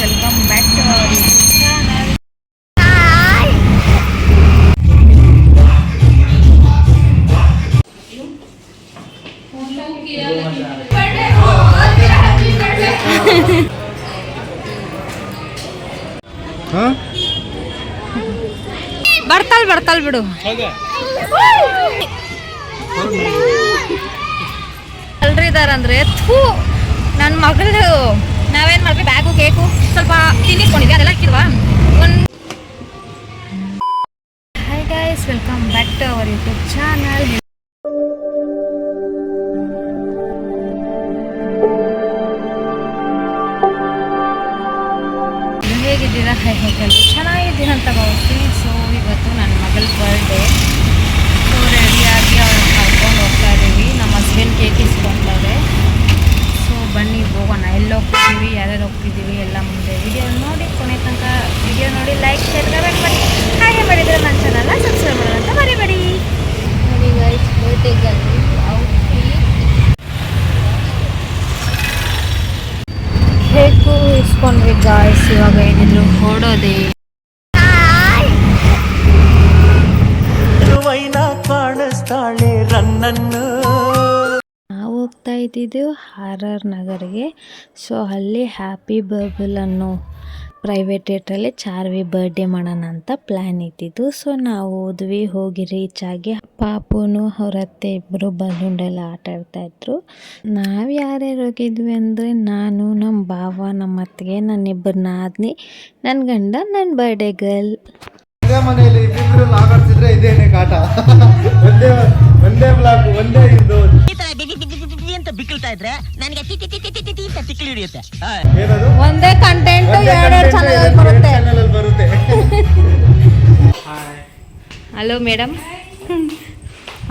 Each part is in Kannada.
Welcome back to our channel. ಬರ್ತಾಲ್ ಬಿಡು. ಎಲ್ರು ಇದಾರಂದ್ರೆ ನನ್ನ ಮಗಳು ನಾವೇನ್ ಮಾಡ್ತೀವಿ, ಬ್ಯಾಗು ಕೇಕು ಸ್ವಲ್ಪ ತಿನ್ನಿಟ್ಕೊಂಡಿದ್ವಿ, ಅದೆಲ್ಲ ಹಾಕಿಲ್ವಾ. Hi guys, welcome back to our YouTube channel. ಹೇಗಿದ್ದೀರಾ? ಚೆನ್ನಾಗಿದ್ದೀರ ಅಂತ ಭಾವಿಸ್ತೀನಿ. ಸೊ ಇವತ್ತು ನನ್ನ ಮಗಳ ಬರ್ಡೇ. ಸೊ ರೆಡಿಯಾಗಿ ಅವ್ರನ್ನ ಕರ್ಕೊಂಡು ಹೋಗ್ತಾ ಇದ್ದೀವಿ. ನಮ್ಮ ಹಸ್ಬೆಂಡ್ ಕೇಕ್ ಇಸ್ಕೊತಾರೆ. ಸೊ ಬನ್ನಿ ಹೋಗೋಣ. ಎಲ್ಲಿ ಹೋಗ್ತಿದ್ದೀವಿ, ಯಾರ್ಯಾರು ಹೋಗ್ತಿದ್ದೀವಿ ಎಲ್ಲ ಮುಂದೆ ವಿಡಿಯೋ ನೋಡಿ, ಕೊನೆ ತನಕ ವಿಡಿಯೋ ನೋಡಿ ಲೈಕ್ ಶೇರ್ ಕಮೆಂಟ್ ಮಾಡಿ. ಹಾಗೆ ಮಾಡಿದರೆ ನನ್ನ ಚಾನಲ್ನ ಸಬ್ಸ್ಕ್ರೈಬ್ ಮಾಡೋಣ ಅಂತ ಮರಿಬೇಡಿ. ನೋಡಿ ಗೈಸ್, ಬರ್ಡೇಗಲ್ಲಿ ಕೇಕು ಇಸ್ಕೊಂಡ್ವಿ ಗಾಯ್ಸ್. ಇವಾಗ ಏನಿದ್ರು ಹೊಡೋದೆ. ನಾವು ಹೋಗ್ತಾ ಇದ್ದಿದ್ದು ಆರ್ ನಗರ್ಗೆ. ಸೊ ಅಲ್ಲಿ ಹ್ಯಾಪಿ ಬರ್ಬಲ್ ಅನ್ನೋ ಪ್ರೈವೇಟ್ ಥಿಯೇಟ್ರಲ್ಲಿ ಚಾರ್ವಿ ಬರ್ಡೇ ಮಾಡೋಣ ಅಂತ ಪ್ಲ್ಯಾನ್ ಇದ್ದಿದ್ದು. ಸೊ ನಾವು ಹೋಗಿ ರೀಚ್ ಆಗಿ ಪಾಪುನು ಅವ್ರ ಅತ್ತೆ ಇಬ್ಬರು ಬಲೂನ್ಡೆಲ್ಲ ಆಟ ಆಡ್ತಾಯಿದ್ರು. ನಾವು ಯಾರ್ಯಾರು ಹೋಗಿದ್ವಿ ಅಂದರೆ ನಾನು, ನಮ್ಮ ಭಾವ, ನಮ್ಮ ಅತ್ತಿಗೆ, ನನ್ನಿಬ್ಬರು ನಾದ್ನಿ, ನನ್ನ ಗಂಡ, ನನ್ನ ಬರ್ಡೇ ಗರ್ಲ್. ಮನೆಯಲ್ಲಿ ಆಗಾಡ್ತಿದ್ರೆ ಇದೇನೆ ಕಾಟ. ಒಂದೇ ಬ್ಲಾಕ್, ಒಂದೇ ಇದು ಅಂತ ಬಿಕ್ಕಳ್ತಾ ಇದ್ರೆ ನನಗೆ ತಿಕ್ಕಿ ಹಿಡಿಯುತ್ತೆ. ಒಂದೇ ಕಂಟೆಂಟ್ ಎರಡು ಚಾನಲ್ ಬರುತ್ತೆ. ಹಲೋ ಮೇಡಮ್,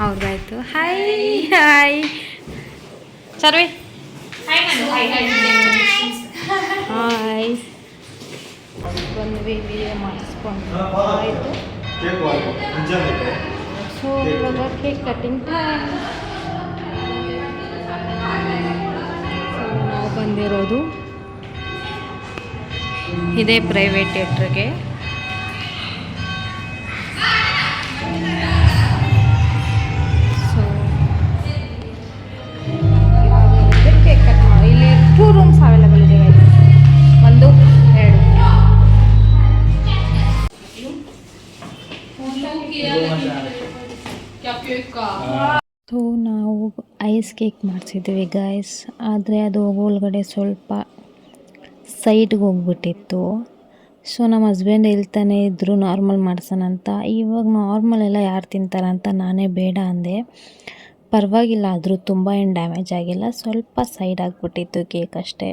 ಅವ್ರದ್ದಾಯ್ತು. ಹಾಯ್ ಸರ್ವಿ. ಹಾಯ್ ಬಂದ್ವಿ, ವಿಡಿಯೋ ಮಾಡಿಸ್ಕೊಂಡು ಆಯಿತು. ಸೊ ಇವಾಗ ಕೇಕ್ ಕಟ್ಟಿಂಗ್ ಟೈಮ್. ನಾವು ಬಂದಿರೋದು ಇದೇ ಪ್ರೈವೇಟ್ ಥಿಯೇಟ್ರಿಗೆ. ಸೊ ಇವಾಗ ಕೇಕ್ ಕಟ್ ಮಾಡಿ. ಇಲ್ಲಿ 2 ರೂಮ್ಸ್ ಅವೈಲೇಬಲ್ ಇದೆ. ಒಂದು 2. ಸೊ ನಾವು ಐಸ್ ಕೇಕ್ ಮಾಡಿಸಿದ್ವಿ ಗಾಯ್ಸ್. ಆದರೆ ಅದು ಒಳಗಡೆ ಸ್ವಲ್ಪ ಸೈಡ್ಗೆ ಹೋಗ್ಬಿಟ್ಟಿತ್ತು. ಸೊ ನಮ್ಮ ಹಸ್ಬೆಂಡ್ ಹೇಳ್ತಾನೆ ಇದ್ದರು ನಾರ್ಮಲ್ ಮಾಡ್ಸೋಣ ಅಂತ. ಇವಾಗ ನಾರ್ಮಲ್ ಎಲ್ಲ ಯಾರು ತಿಂತಾರಂತ ನಾನೇ ಬೇಡ ಅಂದೆ. ಪರವಾಗಿಲ್ಲ, ಆದರೂ ತುಂಬ ಏನು ಡ್ಯಾಮೇಜ್ ಆಗಿಲ್ಲ, ಸ್ವಲ್ಪ ಸೈಡ್ ಆಗಿಬಿಟ್ಟಿತ್ತು ಕೇಕ್ ಅಷ್ಟೇ.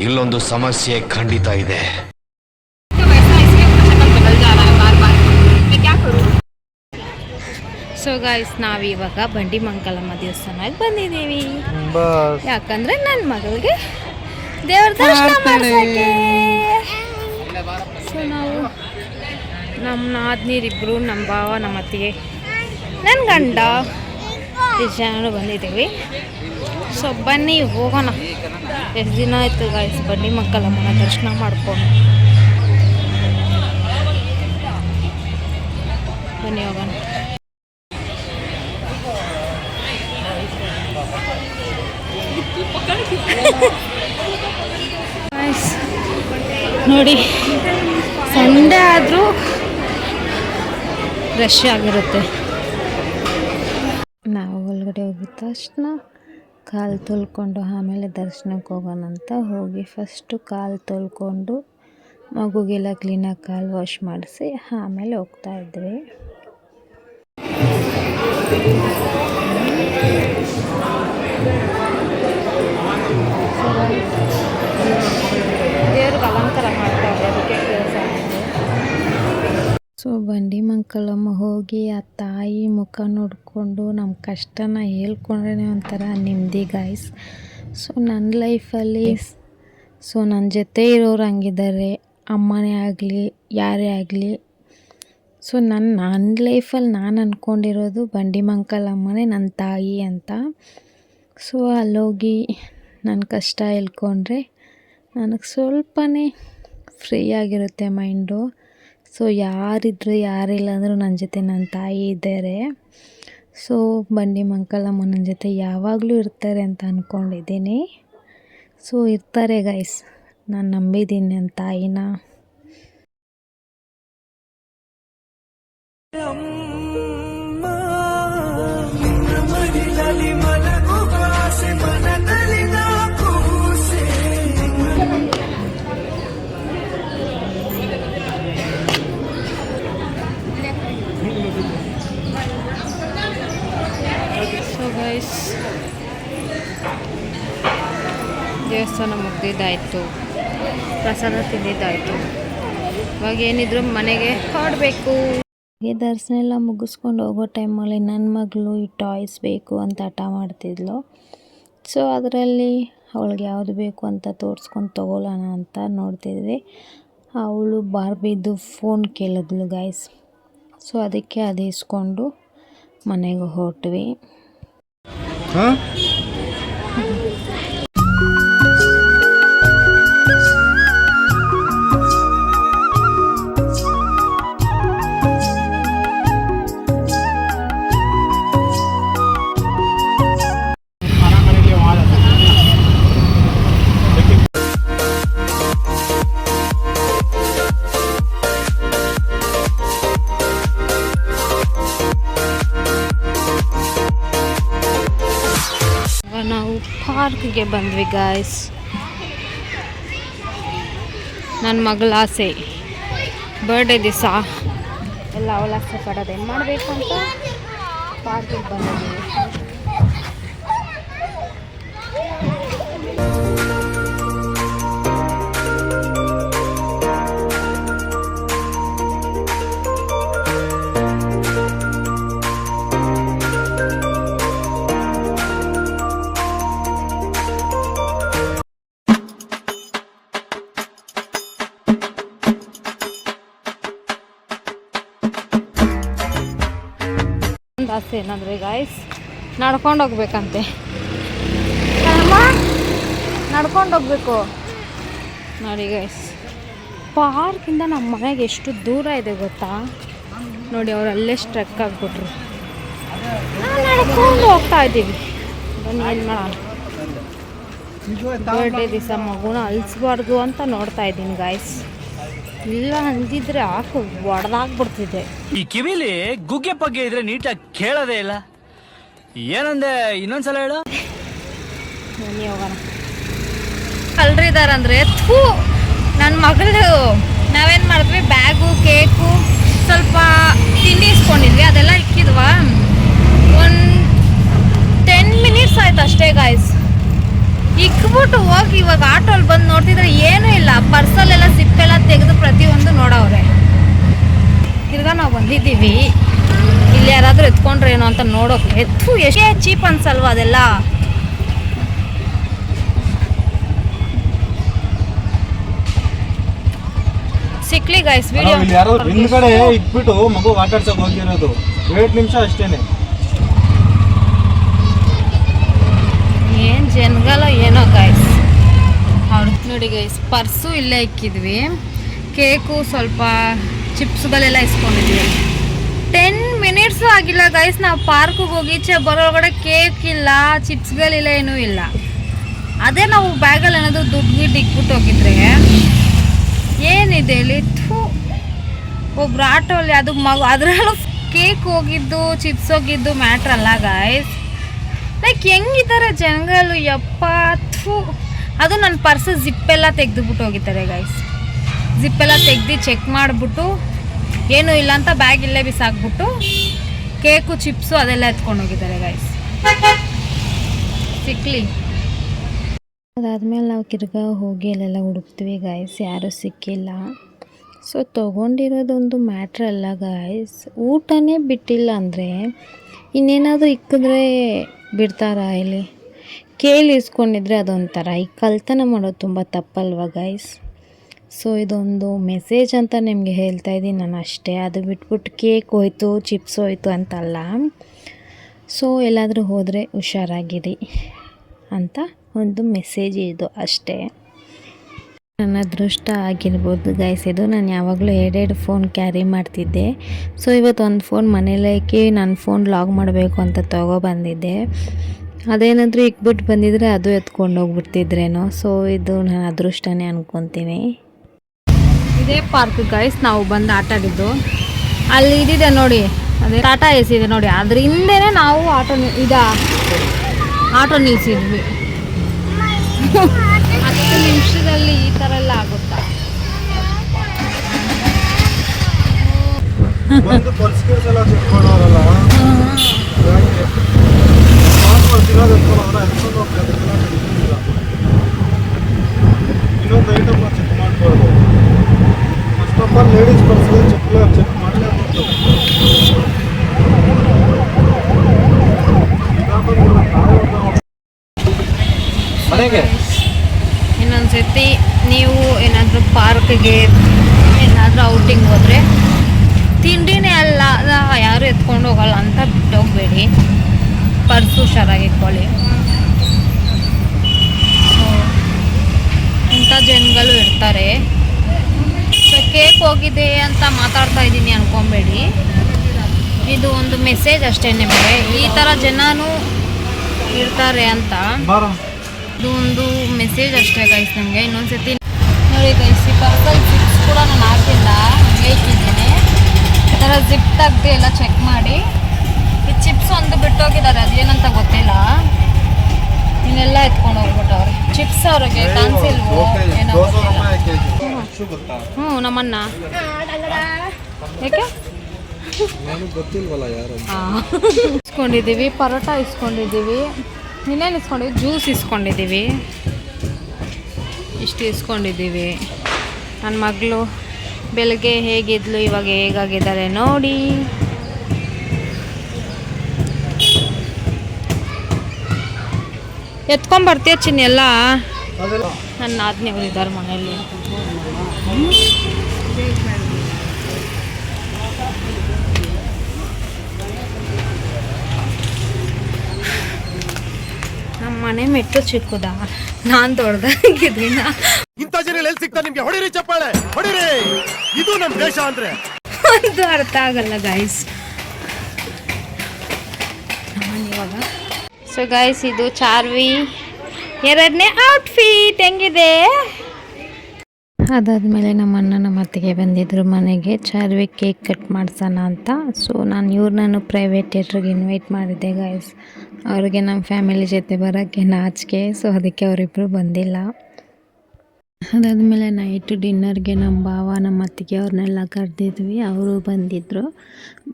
ಇಲ್ಲೊಂದು ಸಮಸ್ಯೆ ಖಂಡಿತ ಇದೆ. ಸೊ ಗಾಯ್ಸ್ ನಾವಿವಾಗ ಬಂಡಿಮಂಕಲಮ್ಮ ದೇವಸ್ಥಾನಕ್ಕೆ ಬಂದಿದ್ದೀವಿ. ಯಾಕಂದ್ರೆ ನನ್ನ ಮಗಳಿಗೆ ದೇವ್ರ ದರ್ಶನ ಮಾಡ್ಸಕ್ಕೆ. ಸೊ ನಾವು ನಮ್ಮ ನಾದ್ನೀರಿಬ್ಬರು, ನಮ್ಮ ಭಾವ, ನಮ್ಮ ಅತ್ತಿಗೆ, ನನ್ನ ಗಂಡ ಎಷ್ಟು ಜನರು ಬಂದಿದ್ದೀವಿ. ಸೊ ಬನ್ನಿ ಹೋಗೋಣ. ಎಷ್ಟು ದಿನ ಆಯಿತು ಗಾಯ್ಸ್ ಬಂಡಿಮಂಕಲಮ್ಮನ ದರ್ಶನ ಮಾಡ್ಕೊಂಡು. ಬನ್ನಿ ಹೋಗೋಣ. ನೋಡಿ ಸಂಡೇ ಆದರೂ ರಶ್ ಆಗಿರುತ್ತೆ. ನಾವು ಒಳಗಡೆ ಹೋಗಿದ ತಕ್ಷಣ ಕಾಲು ತೊಳ್ಕೊಂಡು ಆಮೇಲೆ ದರ್ಶನಕ್ಕೆ ಹೋಗೋಣ ಅಂತ ಹೋಗಿ ಫಸ್ಟು ಕಾಲು ತೊಳ್ಕೊಂಡು ಮಗುಗೆಲ್ಲ ಕ್ಲೀನಾಗಿ ಕಾಲು ವಾಶ್ ಮಾಡಿಸಿ ಆಮೇಲೆ ಹೋಗ್ತಾ ಇದ್ವಿ. ದೇವ್ರಿಗೆ ಅಲಂಕಾರ ಮಾಡ್ತಾರೆ, ಅದಕ್ಕೆ ಕೆಲಸ. ಸೊ ಬಂಡಿಮಂಕಲಮ್ಮ ಹೋಗಿ ಆ ತಾಯಿ ಮುಖ ನೋಡಿಕೊಂಡು ನಮ್ಮ ಕಷ್ಟನ ಹೇಳ್ಕೊಂಡ್ರೆ ಒಂಥರ ನೆಮ್ಮದಿ ಗಾಯ್ಸ್. ಸೊ ನನ್ನ ಲೈಫಲ್ಲಿ ನನ್ನ ಜೊತೆ ಇರೋರು ಹಂಗಿದ್ದಾರೆ, ಅಮ್ಮನೇ ಆಗಲಿ ಯಾರೇ ಆಗಲಿ. ಸೊ ನನ್ನ ಲೈಫಲ್ಲಿ ನಾನು ಅಂದ್ಕೊಂಡಿರೋದು ಬಂಡಿಮಂಕಲಮ್ಮನೇ ನನ್ನ ತಾಯಿ ಅಂತ. ಸೊ ಅಲ್ಲೋಗಿ ನನ್ನ ಕಷ್ಟ ಹೇಳ್ಕೊಂಡ್ರೆ ನನಗೆ ಸ್ವಲ್ಪನೇ ಫ್ರೀ ಆಗಿರುತ್ತೆ ಮೈಂಡು. ಸೊ ಯಾರಿದ್ರು ಯಾರಿಲ್ಲ ಅಂದರೂ ನನ್ನ ಜೊತೆ ನನ್ನ ತಾಯಿ ಇದ್ದಾರೆ. ಸೊ ಬಂಡಿಮಂಕಲಮ್ಮ ನನ್ನ ಜೊತೆ ಯಾವಾಗಲೂ ಇರ್ತಾರೆ ಅಂತ ಅಂದ್ಕೊಂಡಿದ್ದೀನಿ. ಸೊ ಇರ್ತಾರೆ ಗೈಸ್, ನಾನು ನಂಬಿದ್ದೀನಿ ನನ್ನ ತಾಯಿನ. ಸೊ ಗೈಸ್ ದೇವಸ್ಥಾನ ಮುಗ್ದಿದ್ದಾಯಿತು, ಪ್ರಸಾದ ತಿಂದಿದ್ದಾಯಿತು. ಇವಾಗ ಏನಿದ್ರು ಮನೆಗೆ ಹೊರಡಬೇಕು. ದರ್ಶನ ಎಲ್ಲ ಮುಗಿಸ್ಕೊಂಡು ಹೋಗೋ ಟೈಮಲ್ಲಿ ನನ್ನ ಮಗಳು ಈ ಟಾಯ್ಸ್ ಬೇಕು ಅಂತ ಹಠ ಮಾಡ್ತಿದ್ಲು. ಸೊ ಅದರಲ್ಲಿ ಅವಳಿಗೆ ಯಾವುದು ಬೇಕು ಅಂತ ತೋರಿಸ್ಕೊಂಡು ತೊಗೊಳ್ಳೋಣ ಅಂತ ನೋಡ್ತಿದ್ವಿ. ಅವಳು ಬಾರ್ಬಿದ್ದು ಫೋನ್ ಕೇಳಿದ್ಲು ಗೈಸ್. ಸೊ ಅದಕ್ಕೆ ಅದು ಇಸ್ಕೊಂಡು ಮನೆಗೆ ಹೊರಟ್ವಿ. ನಾವು ಪಾರ್ಕ್ಗೆ ಬಂದ್ವಿ ಗಾಯ್ಸ್. ನನ್ನ ಮಗಳ ಆಸೆ ಬರ್ಡೇ ದಿವಸ ಎಲ್ಲ ಅವಳ ಆಸೆ ಪಡೋದು ಏನು ಮಾಡಬೇಕು ಅಂತ ಪಾರ್ಕಿಗೆ ಬಂದಿದ್ದೀವಿ. ಆಸೆ ಏನಂದರೆ ಗಾಯ್ಸ್ ನಡ್ಕೊಂಡು ಹೋಗ್ಬೇಕಂತೆ. ನಡ್ಕೊಂಡು ಹೋಗ್ಬೇಕು ನೋಡಿ ಗೈಸ್. ಪಾರ್ಕಿಂದ ನಮ್ಮ ಮನೆಗೆ ಎಷ್ಟು ದೂರ ಇದೆ ಗೊತ್ತಾ? ನೋಡಿ ಅವ್ರು ಅಲ್ಲೇ ಸ್ಟ್ರಕ್ ಆಗಿಬಿಟ್ರು. ನಡ್ಕೊಂಡು ಹೋಗ್ತಾ ಇದ್ದೀವಿ. ಬನ್ನಿ ಏನು ಮಾಡೋಣ. ಬರ್ಡೇ ದಿವಸ ಮಗುನ ಅಳಿಸ್ಬಾರ್ದು ಅಂತ ನೋಡ್ತಾ ಇದ್ದೀನಿ ಗಾಯ್ಸ್. ಇಲ್ಲ ಅಂದಿದ್ರೆ ಹಾಕು ಒಡೆದಾಗ್ಬಿಡ್ತಿದ್ದೆ. ಈ ಕಿವಿಲಿ ಗುಗ್ಗೆ ಪಗ್ಗೆ ಇದ್ರೆ ನೀಟಾಗಿ ಕೇಳೋದೇ ಇಲ್ಲ. ಏನಂದೆ ಇನ್ನೊಂದ್ಸಲ ಹೇಳು. ಬನ್ನಿ ಹೋಗೋಣ. ಕಲ್ರಿದಾರಂದ್ರೆ ಥೂ ನನ್ನ ಮಗಳು. ನಾವೇನು ಮಾಡಿದ್ವಿ, ಬ್ಯಾಗು ಕೇಕು ಸ್ವಲ್ಪ ತಿಂಡಿ ಇಸ್ಕೊಂಡಿದ್ವಿ, ಅದೆಲ್ಲ ಇಕ್ಕಿದ್ವಾ. ಒಂದು 10 ಮಿನಿಟ್ಸ್ ಆಯ್ತು ಅಷ್ಟೇ ಗಾಯ್ಸ್. ಇಕ್ಬಿಟ್ಟು ಹೋಗಿ ಇವಾಗ ಆಟೋಲ್ಲಿ ಬಂದು ನೋಡ್ತಿದ್ರೆ ಏನೂ ಇಲ್ಲ. ಪರ್ಸಲ್ಲೆಲ್ಲ ಸಿಪ್ಪೆಲ್ಲ ತೆಗೆದು ಪ್ರತಿಯೊಂದು ನೋಡವ್ರೆ. ತಿರ್ಗಾ ನಾವು ಬಂದಿದ್ದೀವಿ ಇಲ್ಲಿ ಯಾರಾದರೂ ಎತ್ಕೊಂಡ್ರೆ ಏನೋ ಅಂತ ನೋಡೋಕೆ ಎಷ್ಟೇ ಚೀಪ್ ಅನ್ಸಲ್ವಾ ಅದೆಲ್ಲ. ಸಿಕ್ಲಿ ಗೈಸ್ ವಿಡಿಯೋ ಯಾರೋ ಹಿಂದ್ಗಡೆ ಇಟ್ಬಿಟ್ಟು ಮಗು ಆಟಾಡ್ಸಕ್ ಹೋಗಿರೋದು 2 ನಿಮಿಷ ಅಷ್ಟೇನೆ. ಏನು ಜನಗಲ ಏನೋ ಗೈಸ್. ನೋಡಿ ಗೈಸ್ ಪರ್ಸು ಇಲ್ಲೇ ಇಕ್ಕಿದ್ವಿ, ಕೇಕು ಸ್ವಲ್ಪ ಚಿಪ್ಸ್ಗಳೆಲ್ಲ ಇಸ್ಕೊಂಡಿದ್ವಿ. 10 ಮಿನಿಟ್ಸು ಆಗಿಲ್ಲ ಗೈಸ್, ನಾವು ಪಾರ್ಕಿಗೆ ಹೋಗಿ ಬರೋಳಗಡೆ ಕೇಕ್ ಇಲ್ಲ, ಚಿಪ್ಸ್ಗಳಿಲ್ಲ, ಏನೂ ಇಲ್ಲ. ಅದೇ ನಾವು ಬ್ಯಾಗಲ್ಲಿ ಏನಾದರೂ ದುಡ್ಡು ಇಕ್ಬಿಟ್ಟು ಹೋಗಿದ್ರೆ ಏನಿದೆ ಇಲ್ಲಿ. ಒಬ್ರು ಆಟೋಲ್ಲಿ ಅದು ಮಗು ಅದರಲ್ಲೂ ಕೇಕ್ ಹೋಗಿದ್ದು ಚಿಪ್ಸ್ ಹೋಗಿದ್ದು ಮ್ಯಾಟ್ರ್ ಅಲ್ಲ ಗೈಸ್. ಲೈಕ್ ಹೆಂಗಿದ್ದಾರೆ ಜನಗಳು ಯಪ್ಪ. ಅದು ನನ್ನ ಪರ್ಸ್ ಜಿಪ್ಪೆಲ್ಲ ತೆಗೆದುಬಿಟ್ಟು ಹೋಗಿದ್ದಾರೆ ಗೈಸ್. ಜಿಪ್ಪೆಲ್ಲ ತೆಗ್ದು ಚೆಕ್ ಮಾಡಿಬಿಟ್ಟು ಏನೂ ಇಲ್ಲ ಅಂತ ಬ್ಯಾಗ್ ಇಲ್ಲೇ ಬಿಸಾಕ್ಬಿಟ್ಟು ಕೇಕು ಚಿಪ್ಸು ಅದೆಲ್ಲ ಎತ್ಕೊಂಡು ಹೋಗಿದ್ದಾರೆ ಗೈಸ್. ಸಿಕ್ಲಿ. ಅದಾದಮೇಲೆ ನಾವು ತಿರ್ಗಾ ಹೋಗಿ ಅಲ್ಲೆಲ್ಲ ಹುಡುಕ್ತೀವಿ ಗೈಸ್, ಯಾರೂ ಸಿಕ್ಕಿಲ್ಲ. ಸೊ ತೊಗೊಂಡಿರೋದೊಂದು ಮ್ಯಾಟ್ರ್ ಅಲ್ಲ ಗೈಸ್, ಊಟನೇ ಬಿಟ್ಟಿಲ್ಲ ಅಂದರೆ ಇನ್ನೇನಾದರೂ ಇಕ್ಕಿದ್ರೆ ಬಿಡ್ತಾರಾ ಇಲ್ಲಿ? ಕೇಳಿ ಇಸ್ಕೊಂಡಿದ್ರೆ ಅದೊಂಥರ, ಈ ಕಳ್ತನ ಮಾಡೋದು ತುಂಬ ತಪ್ಪಲ್ವ ಗೈಸ್. ಸೊ ಇದೊಂದು ಮೆಸೇಜ್ ಅಂತ ನಿಮಗೆ ಹೇಳ್ತಾ ಇದ್ದೀನಿ ನಾನು ಅಷ್ಟೇ. ಅದು ಬಿಟ್ಬಿಟ್ಟು ಕೇಕ್ ಹೋಯ್ತು ಚಿಪ್ಸ್ ಹೋಯ್ತು ಅಂತಲ್ಲ. ಸೊ ಎಲ್ಲಾದರೂ ಹೋದರೆ ಹುಷಾರಾಗಿರಿ ಅಂತ ಒಂದು ಮೆಸೇಜ್ ಇದು ಅಷ್ಟೇ. ನನ್ನ ಅದೃಷ್ಟ ಆಗಿರ್ಬೋದು ಗೈಸ್ ಇದು. ನಾನು ಯಾವಾಗಲೂ 2 ಫೋನ್ ಕ್ಯಾರಿ ಮಾಡ್ತಿದ್ದೆ. ಸೊ ಇವತ್ತು ಒಂದು ಫೋನ್ ಮನೇಲಕ್ಕೆ ನನ್ನ ಫೋನ್ ಲಾಗ್ ಮಾಡಬೇಕು ಅಂತ ತೊಗೊಬಂದಿದ್ದೆ. ಅದೇನಾದರೂ ಇಕ್ಬಿಟ್ಟು ಬಂದಿದ್ರೆ ಅದು ಎತ್ಕೊಂಡು ಹೋಗ್ಬಿಡ್ತಿದ್ರೇನೋ. ಸೊ ಇದು ನನ್ನ ಅದೃಷ್ಟನೇ ಅನ್ಕೊತೀನಿ. ಇದೇ ಪಾರ್ಕ್ ಗೈಸ್ ನಾವು ಬಂದು ಆಟ ಆಡಿದ್ದು. ಅಲ್ಲಿ ಇದಿದೆ ನೋಡಿ, ಅದೇ ಟಾಟಾ ಎಸ್ ಇದೆ ನೋಡಿ, ಅದ್ರ ಹಿಂದೆನೇ ನಾವು ಆಟೋ ನಿಲ್ಸಿದ್ವಿ. 10 ನಿಮಿಷದಲ್ಲಿ ಈ ಥರ ಎಲ್ಲ ಆಗುತ್ತಾ? ಒಂದು ಪರ್ಸ್ಕಿರ್ಸ್ ಎಲ್ಲ ಚೆಕ್ ಮಾಡೋರಲ್ಲ, ಇನ್ನೊಂದು ಐಟಮ್ ಚೆಕ್ ಮಾಡ್ಬೋದು. ಫಸ್ಟ್ ಆಫ್ ಆಲ್ ಲೇಡೀಸ್ ಪರ್ಸ್ಗಳು ಚೆಕ್ ಮಾಡಲೇಬೇಕು. ಇನ್ನೊಂದ್ಸತಿ ನೀವು ಏನಾದರೂ ಪಾರ್ಕ್ಗೆ ಏನಾದರೂ ಔಟಿಂಗ್ ಹೋದರೆ ತಿಂಡಿನೇ ಅಲ್ಲ ಯಾರು ಎತ್ಕೊಂಡು ಹೋಗಲ್ಲ ಅಂತ ಬಿಟ್ಟೋಗಬೇಡಿ. ಪರ್ಸು ಹುಷಾರಾಗಿಟ್ಕೊಳ್ಳಿ. ಸೊ ಇಂಥ ಜನಗಳು ಇರ್ತಾರೆ. ಸೊ ಕೇಕ್ ಹೋಗಿದೆ ಅಂತ ಮಾತಾಡ್ತಾ ಇದ್ದೀನಿ ಅನ್ಕೊಬೇಡಿ. ಇದು ಒಂದು ಮೆಸೇಜ್ ಅಷ್ಟೇ ನಿಮಗೆ, ಈ ಥರ ಜನನೂ ಇರ್ತಾರೆ ಅಂತ. ಇದು ಒಂದು ಮೆಸೇಜ್ ಅಷ್ಟೇ ಗೈಸ್ ನಿಮಗೆ. ಇನ್ನೊಂದ್ಸತಿ ನೋಡಿ ಗೈಸ್, ಈ ಪರ್ಸಲ್ಲಿ ಚಿಪ್ಸ್ ಕೂಡ ನಾನು ಹಾಕಿಲ್ಲ, ಇಟ್ಟಿದ್ದೀನಿ. ಈ ಥರ ಜಿಪ್ ತೆಗ್ದು ಎಲ್ಲ ಚೆಕ್ ಮಾಡಿ. ಈ ಚಿಪ್ಸ್ ಒಂದು ಬಿಟ್ಟೋಗಿದ್ದಾರೆ, ಅದೇನಂತ ಗೊತ್ತಿಲ್ಲ. ಇನ್ನೆಲ್ಲ ಎತ್ಕೊಂಡು ಹೋಗ್ಬಿಟ್ಟವ್ರೆ ಚಿಪ್ಸ್. ಅವ್ರಿಗೆ ಕಾಣಿಸಿಲ್ವೋ ಏನೋ ಗೊತ್ತಿಲ್ಲ. ನಮ್ಮನ್ನ ಯಾಕೆ ಇಸ್ಕೊಂಡಿದ್ದೀವಿ, ಪರೋಟ ಇಸ್ಕೊಂಡಿದ್ದೀವಿ, ಇನ್ನೇನು ಇಸ್ಕೊಂಡಿದ್ದೀವಿ, ಜ್ಯೂಸ್ ಇಸ್ಕೊಂಡಿದ್ದೀವಿ, ಇಷ್ಟು ಇಸ್ಕೊಂಡಿದ್ದೀವಿ. ನನ್ನ ಮಗಳು ಬೆಳಗ್ಗೆ ಹೇಗಿದ್ಲು, ಇವಾಗ ಹೇಗಾಗಿದ್ದಾರೆ ನೋಡಿ. ಎತ್ಕೊಂಬರ್ತೀಯ ಚಿನ್ನ ಎಲ್ಲ. ನನ್ನ ಆಜ್ಞೆ ಅವರಿದ್ದಾರೆ ಮನೆಯಲ್ಲಿ. ನಮ್ಮ ಮನೆ ಮೆಟ್ಟು ಚಿಕ್ಕದ, ನಾನು ದೊಡ್ಡದಾಗಿದ್ದೀನ. ಇಂಥ ಜನ ಎಲ್ಲಿ ಸಿಗ್ತಾ ನಿಮ್ಗೆ? ಹೊಡಿರಿ ಚಪ್ಪಾಳೆ ಹೊಡಿರಿ, ಇದು ನಮ್ಮ ದೇಶ ಅಂದ್ರೆ ಒಂದು ಅರ್ಥ ಆಗಲ್ಲ ಗೈಸ್. ಇವಾಗ ಸೊ ಗೈಸ್ ಇದು ಚಾರ್ವಿ 2ನೇ ಔಟ್ಫಿಟ್ ಹೆಂಗಿದೆ. ಅದಾದಮೇಲೆ ನಮ್ಮ ಅಣ್ಣ ನಮ್ಮ ಅತ್ತಿಗೆ ಬಂದಿದ್ದರು ಮನೆಗೆ, ಚಾರ್ವಿ ಕೇಕ್ ಕಟ್ ಮಾಡ್ಸೋಣ ಅಂತ. ಸೊ ನಾನು ಪ್ರೈವೇಟ್ ಥಿಯೇಟ್ರಿಗೆ ಇನ್ವೈಟ್ ಮಾಡಿದ್ದೆ ಗೈಸ್. ಅವ್ರಿಗೆ ನಮ್ಮ ಫ್ಯಾಮಿಲಿ ಜೊತೆ ಬರೋಕ್ಕೆ ನಾಚಿಕೆ, ಸೊ ಅದಕ್ಕೆ ಅವರಿಬ್ಬರು ಬಂದಿಲ್ಲ. ಅದಾದಮೇಲೆ ನೈಟು ಡಿನ್ನರ್ಗೆ ನಮ್ಮ ಭಾವ ನಮ್ಮ ಅತ್ತಿಗೆ ಅವ್ರನ್ನೆಲ್ಲ ಕರೆದಿದ್ವಿ. ಅವರು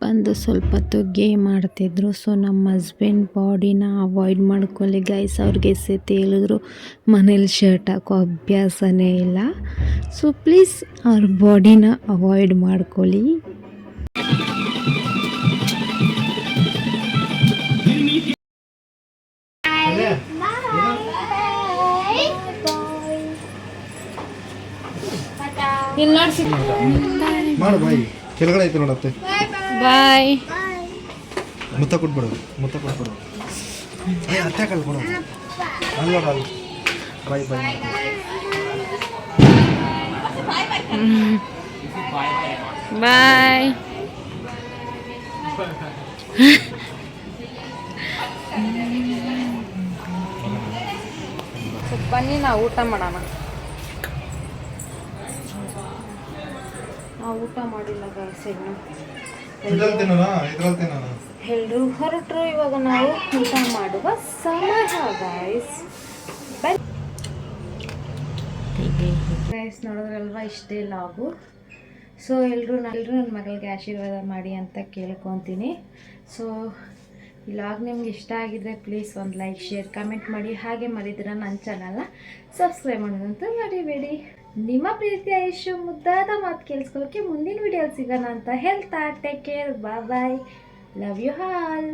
ಬಂದು ಸ್ವಲ್ಪ ಹೊತ್ತು ಗೇಮ್ ಆಡ್ತಿದ್ರು. ಸೊ ನಮ್ಮ ಹಸ್ಬೆಂಡ್ ಬಾಡಿನ ಅವಾಯ್ಡ್ ಮಾಡ್ಕೊಳ್ಳಿ ಗೈಸ್. ಅವ್ರಿಗೆ ಸತಿ ಹೇಳಿದ್ರು ಮನೇಲಿ ಶರ್ಟ್ ಹಾಕೋ ಅಭ್ಯಾಸನೇ ಇಲ್ಲ. ಸೊ ಪ್ಲೀಸ್ ಅವ್ರ ಬಾಡಿನ ಅವಾಯ್ಡ್ ಮಾಡ್ಕೊಳ್ಳಿ. ಇಲ್ಲಿ ನೋಡ್ಸಿ ಮಾಡು ಬಾಯಿ ಕೆಳಗಡೆ ಐತೆ ನೋಡತ್ತೆ. ಬಾಯ್. ಮುತ್ತ ಕೊಟ್ಬಿಡು, ಮುತ್ತ ಕೊಟ್ಬಿಡು. ಅತ್ತೆ ಕಲ್ ಕೊಡು. ಅಲ್ಲ ಅಲ್ಲ ಬಾಯ್ ಬಾಯ್. ಬಾಯ್. ಸ್ವಲ್ಪ ಬನ್ನಿ ನಾವು ಊಟ ಮಾಡೋಣ. ನಾವು ಊಟ ಮಾಡಿಲ್ಲ ಗೈಸ್ ಇನ್ನು. ಇದ್ರಲ್ಲಿ ತಿನ್ನೋಣ, ಇದ್ರಲ್ಲಿ ತಿನ್ನೋಣ. ಎಲ್ಲರೂ ಹೊರಟರು. ಇವಾಗ ನಾವು ಊಟ ಮಾಡುವ ಸಮಯ ಗೈಸ್. ಗೈಸ್ ನೋಡಿದ್ರಲ್ವಾ, ಇಷ್ಟೇ ಲಾಗು. ಸೊ ಎಲ್ಲರೂ ನನ್ನ ಮಗಳಿಗೆ ಆಶೀರ್ವಾದ ಮಾಡಿ ಅಂತ ಕೇಳ್ಕೊತೀನಿ. ಸೊ ಈ ಲಾಗ್ ನಿಮ್ಗೆ ಇಷ್ಟ ಆಗಿದ್ರೆ ಪ್ಲೀಸ್ ಒಂದು ಲೈಕ್, ಶೇರ್, ಕಮೆಂಟ್ ಮಾಡಿ. ಹಾಗೆ ಮರಿದಿರ ನನ್ನ ಚಾನಲ್ನ ಸಬ್ಸ್ಕ್ರೈಬ್ ಮಾಡೋದಂತೂ ಮರಿಬೇಡಿ. ನಿಮ್ಮ ಪ್ರೀತಿ ಆಯುಷ್ಯ ಮುದ್ದಾದ ಮಾತು ಕೇಳಿಸ್ಕೊಳ್ಳೋಕ್ಕೆ ಮುಂದಿನ ವಿಡಿಯೋಲಿ ಸಿಗೋಣ ಅಂತ ಹೇಳ್ತಾ take care, bye bye, love you all.